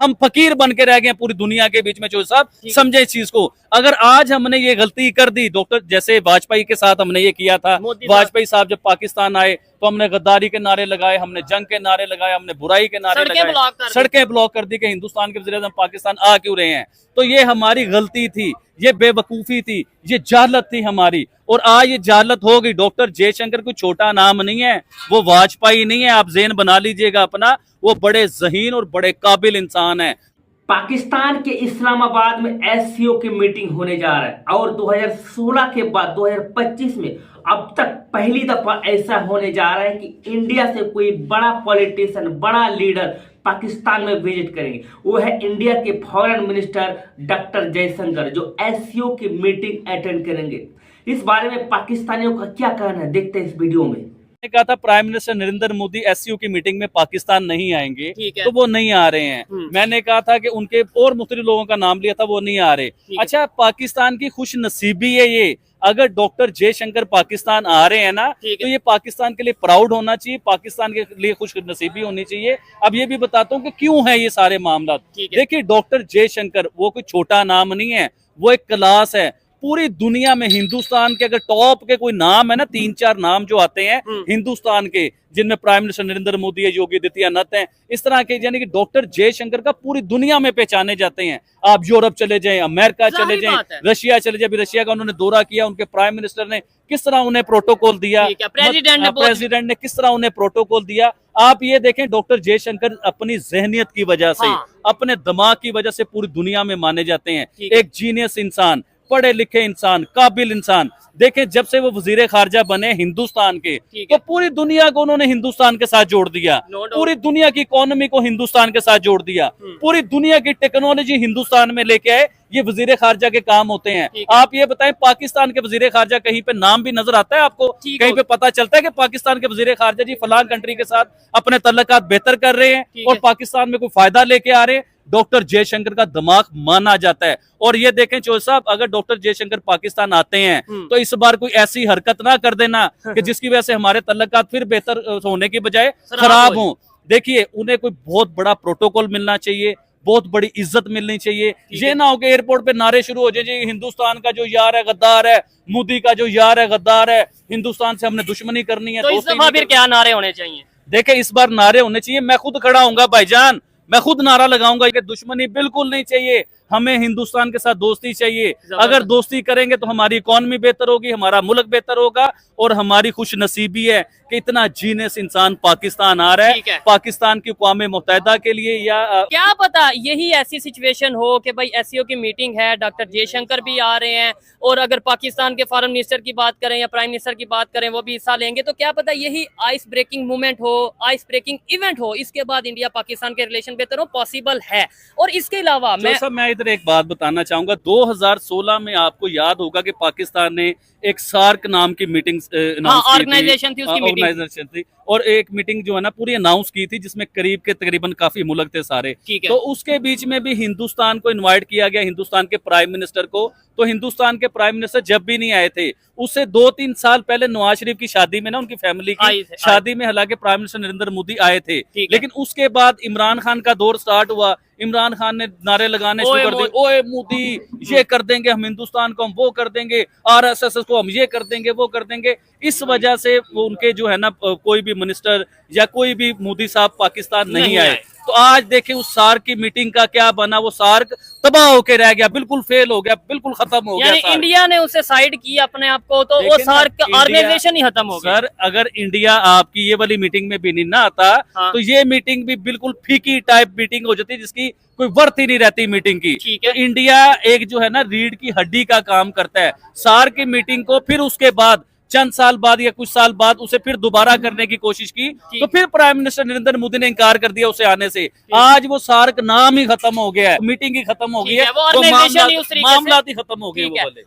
हम फकीर बन के रह गए पूरी दुनिया के बीच में। जो साहब समझे इस चीज को, अगर आज हमने ये गलती कर दी डॉक्टर, जैसे वाजपेयी के साथ हमने ये किया था, वाजपेयी साहब जब पाकिस्तान आए तो हमने गद्दारी के नारे लगाए, हमने जंग के नारे लगाए, हमने बुराई के नारे लगाए, सड़कें ब्लॉक कर दी कि हिंदुस्तान के वज़ीर-ए-आज़म पाकिस्तान आ क्यों रहे हैं। तो ये हमारी गलती थी, ये बेवकूफी थी, ये जाहलत थी हमारी, और आज ये जाहलत हो गई। डॉक्टर जयशंकर कोई छोटा नाम नहीं है, वो वाजपेयी नहीं है, आप ज़हन बना लीजिएगा अपना, वो बड़े ज़हीन और बड़े काबिल इंसान है। पाकिस्तान के इस्लामाबाद में एससीओ की मीटिंग होने जा रहा है और 2016 के बाद 2025 में अब तक पहली दफा ऐसा होने जा रहा है कि इंडिया से कोई बड़ा पॉलिटिशियन, बड़ा लीडर पाकिस्तान में विजिट करेंगे। वो है इंडिया के फॉरेन मिनिस्टर डॉक्टर जयशंकर, जो एससीओ की मीटिंग अटेंड करेंगे। इस बारे में पाकिस्तानियों का क्या कहना है, देखते हैं इस वीडियो में। ने कहा था prime minister Narendra Modi SCO की मीटिंग में पाकिस्तान नहीं आएंगे, तो वो नहीं आ रहे हैं। मैंने कहा था कि उनके और मुख्तलिफ लोगों का नाम लिया था, वो नहीं आ रहे। अच्छा, पाकिस्तान की खुश नसीबी है ये, अगर डॉक्टर जयशंकर पाकिस्तान आ रहे हैं ना, तो ये पाकिस्तान के लिए प्राउड होना चाहिए, पाकिस्तान के लिए खुश नसीबी होनी चाहिए। अब ये भी बताता हूँ कि क्यों है ये सारे मामला। देखिए, डॉक्टर जयशंकर वो कोई छोटा नाम नहीं है, वो एक क्लास है। पूरी दुनिया में हिंदुस्तान के अगर टॉप के कोई नाम है ना, 3-4 नाम जो आते हैं हिंदुस्तान के, जिनमें प्राइम मिनिस्टर नरेंद्र मोदी है, योगी आदित्यनाथ हैं, इस तरह के, यानी कि डॉक्टर जयशंकर का पूरी दुनिया में पहचाने जाते हैं। आप यूरोप चले जाएं, अमेरिका चले जाएं, रशिया चले जाएं, अभी रशिया का उन्होंने दौरा किया, उनके प्राइम मिनिस्टर ने किस तरह उन्हें प्रोटोकॉल दिया, प्रेसिडेंट ने किस तरह उन्हें प्रोटोकॉल दिया। आप ये देखें, डॉक्टर जयशंकर अपनी जहनियत की वजह से, अपने दिमाग की वजह से पूरी दुनिया में माने जाते हैं। एक जीनियस इंसान, पढ़े लिखे इंसान, काबिल इंसान। देखें, जब से वो वजीर खारजा बने हिंदुस्तान के, तो पूरी दुनिया को उन्होंने हिंदुस्तान के साथ जोड़ दिया, पूरी दुनिया की इकोनॉमी को हिंदुस्तान के साथ जोड़ दिया, पूरी दुनिया की टेक्नोलॉजी हिंदुस्तान में लेके आए। ये वजीर खारजा के काम होते हैं। आप ये बताएं, पाकिस्तान के वजीर खारजा कहीं पे नाम भी नजर आता है आपको? कहीं पे पता चलता है कि पाकिस्तान के वजीर खारजा जी फलां कंट्री के साथ अपने तल्लुकात बेहतर कर रहे हैं और पाकिस्तान में कोई फायदा लेके आ रहे हैं? डॉक्टर जयशंकर का दिमाग माना जाता है। और ये देखें चौधरी साहब, अगर डॉक्टर जयशंकर पाकिस्तान आते हैं तो इस बार कोई ऐसी हरकत ना कर देना कि जिसकी वजह से हमारे तल्लुकात फिर बेहतर होने की बजाय खराब हो। देखिए, उन्हें कोई बहुत बड़ा प्रोटोकॉल मिलना चाहिए, बहुत बड़ी इज्जत मिलनी चाहिए। ये ना हो कि एयरपोर्ट पे नारे शुरू हो जाए, जी हिंदुस्तान का जो यार है गद्दार है, मोदी का जो यार है गद्दार है, हिंदुस्तान से हमने दुश्मनी करनी है। तो इस दफा फिर क्या नारे होने चाहिए? देखे, इस बार नारे होने चाहिए, मैं खुद खड़ा हूंगा भाईजान, मैं खुद नारा लगाऊंगा कि दुश्मनी बिल्कुल नहीं चाहिए, हमें हिंदुस्तान के साथ दोस्ती चाहिए। अगर दोस्ती करेंगे तो हमारी इकोनॉमी बेहतर होगी, हमारा मुल्क बेहतर होगा, और हमारी खुश नसीबी है कि इतना जीनियस इंसान पाकिस्तान आ रहा है पाकिस्तान की अक़वाम मुत्तहिदा के लिए। या क्या पता यही ऐसी सिचुएशन हो कि भाई एससीओ की मीटिंग है, डॉक्टर जयशंकर भी आ रहे हैं, और अगर पाकिस्तान के फॉरेन मिनिस्टर की बात करें या प्राइम मिनिस्टर की बात करें, वो भी हिस्सा लेंगे, तो क्या पता यही आइस ब्रेकिंग मूवमेंट हो, आइस ब्रेकिंग इवेंट हो, इसके बाद इंडिया पाकिस्तान के रिलेशन बेहतर हो, पॉसिबल है। और इसके अलावा मैं इधर एक बात बताना चाहूंगा। 2016 में आपको याद होगा कि पाकिस्तान ने एक सार्क नाम की मीटिंग ऑर्गेनाइजेशन थी, और एक मीटिंग जो है ना पूरी अनाउंस की थी, जिसमें करीब के तकरीबन काफी मुल्क थे सारे। तो उसके बीच में भी हिंदुस्तान को इनवाइट किया गया, हिंदुस्तान के प्राइम मिनिस्टर को। तो हिंदुस्तान के प्राइम मिनिस्टर जब भी नहीं आए थे, उससे 2-3 साल पहले नवाज शरीफ की शादी में ना, उनकी फैमिली की शादी में हालांकि प्राइम मिनिस्टर नरेंद्र मोदी आए थे, लेकिन उसके बाद इमरान खान का दौर स्टार्ट हुआ। इमरान खान ने नारे लगाने शुरू कर दिए, ओए मोदी, ये कर देंगे हम हिंदुस्तान को, हम वो कर देंगे, आरएसएस को हम ये कर देंगे, वो कर देंगे। इस वजह से वो उनके जो है ना कोई भी मिनिस्टर या कोई भी मोदी साहब पाकिस्तान नहीं आए। तो आज देखिए उस सार्क की मीटिंग का क्या बना, वो सार्क तबाह होके रह गया, बिल्कुल फेल हो गया, बिल्कुल खत्म हो गया। इंडिया ने उसे साइड किया अपने आप को, तो वो सार्क ऑर्गेनाइजेशन ही खत्म हो गया। सर, अगर इंडिया आपकी ये वाली मीटिंग में भी नहीं ना आता, तो ये मीटिंग भी बिल्कुल फीकी टाइप मीटिंग हो जाती, जिसकी कोई वर्थ ही नहीं रहती मीटिंग की। तो इंडिया एक जो है ना रीढ़ की हड्डी का काम करता है। सार्क की मीटिंग को फिर उसके बाद चंद साल बाद या कुछ साल बाद उसे फिर दोबारा करने की कोशिश की, तो फिर प्राइम मिनिस्टर नरेंद्र मोदी ने इनकार कर दिया उसे आने से। आज वो सार्क नाम ही खत्म हो गया है, मीटिंग ही खत्म हो गई है, मामला ही खत्म हो गए।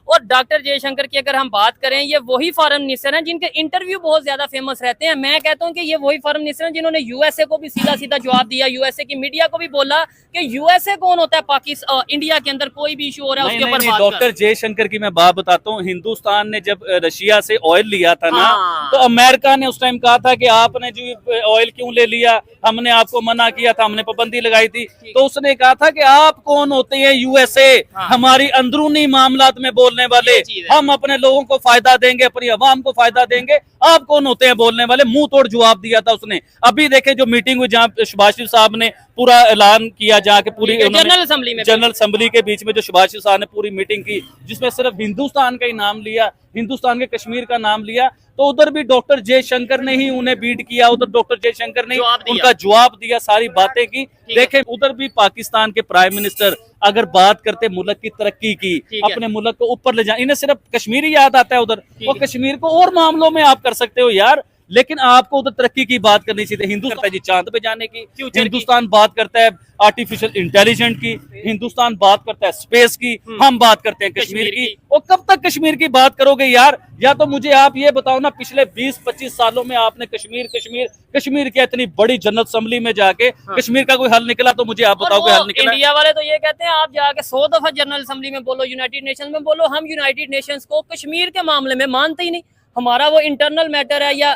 और डॉक्टर जयशंकर की अगर हम बात करें, ये वही फॉरेन मिनिस्टर हैं जिनके इंटरव्यू बहुत ज्यादा फेमस रहते हैं। मैं कहता हूँ कि ये वही फॉरेन मिनिस्टर हैं जिन्होंने यूएसए को भी सीधा सीधा जवाब दिया, यूएसए की मीडिया को भी बोला कि यूएसए कौन होता है, पाकिस्तान इंडिया के अंदर कोई भी इशू हो रहा है उसके ऊपर। डॉक्टर जयशंकर की मैं बात बताता हूँ। हिंदुस्तान ने जब रशिया से ऑयल लिया था ना, हाँ। तो अमेरिका ने उस टाइम कहा था कि आपने जो ऑयल क्यों ले लिया, हमने आपको मना किया था, हमने पाबंदी लगाई थी। तो उसने कहा था कि आप कौन होते हैं यूएसए, हाँ। हमारी अंदरूनी मामलात में बोलने वाले, हम अपने लोगों को फायदा देंगे, अपनी अवाम को फायदा देंगे, आप कौन होते हैं बोलने वाले। मुंह तोड़ जवाब दिया था उसने। अभी देखे जो मीटिंग हुई जहाँ शहबाज शरीफ साहब ने पूरा ऐलान किया, जाके पूरी जनरल असेंबली के बीच में जो शहबाज शरीफ साहब ने पूरी मीटिंग की, जिसमें सिर्फ हिंदुस्तान का ही नाम लिया, हिंदुस्तान के कश्मीर का नाम लिया, तो उधर भी डॉक्टर जयशंकर ने ही उन्हें बीट किया, उधर डॉक्टर जयशंकर ने उनका जवाब दिया, सारी बातें की। देखें उधर भी पाकिस्तान के प्राइम मिनिस्टर अगर बात करते मुल्क की तरक्की की, अपने मुल्क को ऊपर ले जाए, इन्हें सिर्फ कश्मीर ही याद आता है उधर। वो कश्मीर को और मामलों में आप कर सकते हो यार, लेकिन आपको उधर तरक्की की बात करनी चाहिए। हिंदुस्तान जी चांद पे जाने की, हिंदुस्तान बात करता है आर्टिफिशियल इंटेलिजेंस की, हिंदुस्तान बात करता है स्पेस की, हम बात करते हैं कश्मीर की। और कब तक कश्मीर की बात करोगे यार? या तो मुझे आप ये बताओ ना, पिछले 20-25 सालों में आपने कश्मीर की इतनी बड़ी जनरल असेंबली में जाके कश्मीर का कोई हल निकला तो मुझे आप बताओ कोई हल निकला? इंडिया वाले तो ये कहते हैं आप जाके 100 दफा जनरल असेंबली में बोलो, यूनाइटेड नेशंस में बोलो, हम यूनाइटेड नेशंस को कश्मीर के मामले में मानते ही नहीं। हमारा वो इंटरनल मैटर है या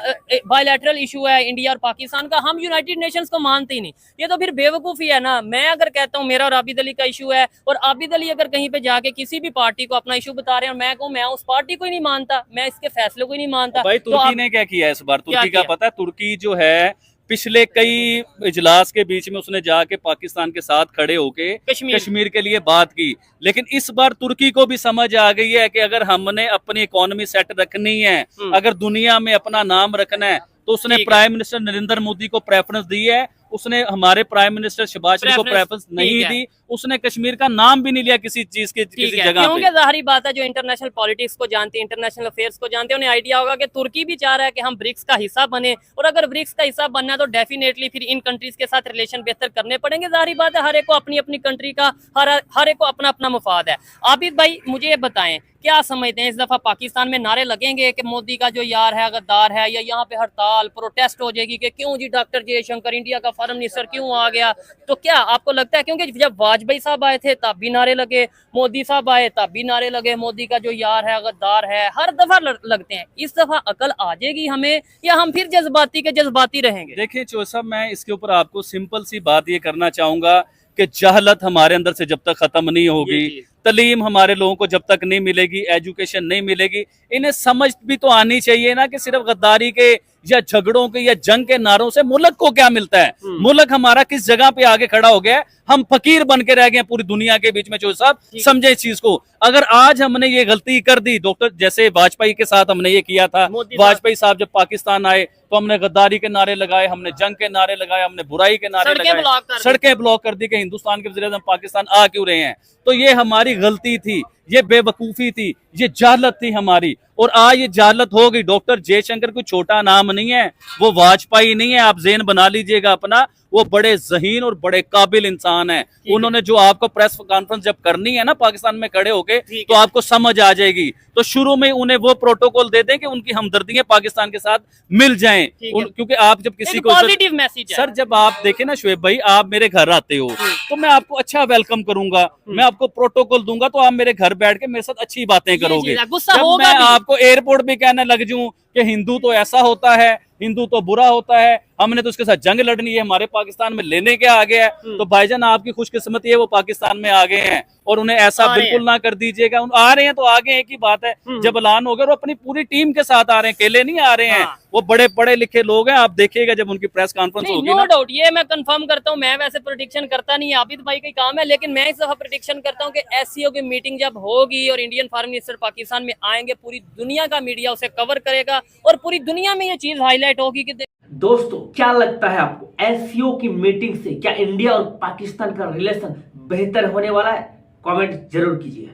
बायलैटरल इशू है इंडिया और पाकिस्तान का, हम यूनाइटेड नेशंस को मानते ही नहीं। ये तो फिर बेवकूफ़ी है ना। मैं अगर कहता हूँ मेरा और आबिद अली का इशू है, और आबिद अली अगर कहीं पे जाके किसी भी पार्टी को अपना इशू बता रहे हैं और मैं कहूँ मैं उस पार्टी को ही नहीं मानता, मैं इसके फैसले को ही नहीं मानता। भाई तुर्की ने क्या किया इस बार? तुर्की का पता है? तुर्की जो है पिछले कई इजलास के बीच में उसने जाके पाकिस्तान के साथ खड़े होके कश्मीर के लिए बात की, लेकिन इस बार तुर्की को भी समझ आ गई है कि अगर हमने अपनी इकोनॉमी सेट रखनी है, अगर दुनिया में अपना नाम रखना है, तो उसने प्राइम मिनिस्टर नरेंद्र मोदी को प्रेफरेंस दी है। उसने हमारे प्राइम मिनिस्टर शहबाज शरीफ को प्रेफरेंस नहीं दी, उसने कश्मीर का नाम भी नहीं लिया किसी चीज के किसी जगह पे। क्योंकि जाहिर बात है जो इंटरनेशनल पॉलिटिक्स को जानते हैं, इंटरनेशनल अफेयर्स को जानते हैं, उन्हें आइडिया होगा कि तुर्की भी चाह रहा है कि हम ब्रिक्स का हिस्सा बने, और अगर ब्रिक्स का हिस्सा बनना है तो डेफिनेटली फिर इन कंट्रीज के साथ रिलेशन बेहतर करने पड़ेंगे। जाहिर बात है हर एक को अपनी अपनी कंट्री का, हर एक को अपना अपना मुफाद है। आबिद भाई मुझे ये बताएं, क्या समझते हैं इस दफा पाकिस्तान में नारे लगेंगे कि मोदी का जो यार है गद्दार है, या यहाँ पे हड़ताल प्रोटेस्ट हो जाएगी कि क्यों जी डॉक्टर जयशंकर इंडिया का फॉरेन मिनिस्टर क्यों आ गया? तो क्या आपको लगता है, क्योंकि जब वाजपेयी साहब आए थे तब भी नारे लगे, मोदी साहब आए तब भी नारे लगे, मोदी का जो यार है गद्दार है, हर दफा लगते हैं, इस दफा अकल आ जाएगी हमें, या हम फिर जज्बाती के जज्बाती रहेंगे? देखिए चो साहब, मैं इसके ऊपर आपको सिंपल सी बात ये करना चाहूंगा कि जहलत हमारे अंदर से जब तक खत्म नहीं होगी, तालीम हमारे लोगों को जब तक नहीं मिलेगी, एजुकेशन नहीं मिलेगी, इन्हें समझ भी तो आनी चाहिए ना कि सिर्फ गद्दारी के या झगड़ों के या जंग के नारों से मुल्क को क्या मिलता है। मुल्क हमारा किस जगह पे आगे खड़ा हो गया है? हम फकीर बन के रह गए पूरी दुनिया के बीच में। चो साहब समझे इस चीज को। अगर आज हमने ये गलती कर दी, डॉक्टर जैसे वाजपेयी के साथ हमने ये किया था, वाजपेयी साहब जब पाकिस्तान आए तो हमने गद्दारी के नारे लगाए, हमने जंग के नारे लगाए, हमने बुराई के नारे लगाए, सड़कें ब्लॉक कर दी कि हिंदुस्तान के वज़ीर-ए-आज़म पाकिस्तान आ क्यों रहे हैं। तो ये हमारी गलती थी, ये बेवकूफी थी, ये जाहलत थी हमारी, और आज ये जाहलत हो गई। डॉक्टर जयशंकर कोई छोटा नाम नहीं है, वो वाजपेयी नहीं है, आप ज़हन बना लीजिएगा अपना। वो बड़े ज़हीन और बड़े काबिल इंसान है। उन्होंने जो आपको प्रेस कॉन्फ्रेंस जब करनी है ना पाकिस्तान में खड़े होके, तो आपको समझ आ जाएगी। तो शुरू में उन्हें वो प्रोटोकॉल दे दें कि उनकी हमदर्दियां पाकिस्तान के साथ मिल जाएं, क्योंकि आप जब किसी को पॉजिटिव मैसेज सर जब आप देखें ना शुएब भाई, आप मेरे घर आते हो तो मैं आपको अच्छा वेलकम करूंगा, मैं आपको प्रोटोकॉल दूंगा, तो आप मेरे घर बैठ के मेरे साथ अच्छी बातें करोगे। जब मैं आपको एयरपोर्ट भी कहने लग जाऊं कि हिंदू तो ऐसा होता है, हिंदू तो बुरा होता है, हमने तो उसके साथ जंग लड़नी है, हमारे पाकिस्तान में लेने के आ गया है, तो भाईजान आपकी खुशकिस्मती है वो पाकिस्तान में आ गए हैं, और उन्हें ऐसा बिल्कुल ना कर दीजिएगा। आ रहे हैं तो आगे, एक ही बात है, जब ऐलान हो गया वो अपनी पूरी टीम के साथ आ रहे हैं, अकेले नहीं आ रहे हैं। वो बड़े पढ़े लिखे लोग हैं, आप देखिएगा जब उनकी प्रेस कॉन्फ्रेंस होगी। नो डाउट, ये मैं कंफर्म करता हूँ। मैं वैसे प्रेडिक्शन करता नहीं, आबिद भाई का काम है, लेकिन मैं इस दफा प्रेडिक्शन करता हूँ कि एससीओ की मीटिंग जब होगी और इंडियन फॉरेन मिनिस्टर पाकिस्तान में आएंगे, पूरी दुनिया का मीडिया उसे कवर करेगा और पूरी दुनिया में ये चीज हाईलाइट होगी कि दोस्तों क्या लगता है आपको, एससीओ की मीटिंग से क्या इंडिया और पाकिस्तान का रिलेशन बेहतर होने वाला है? कमेंट जरूर कीजिए।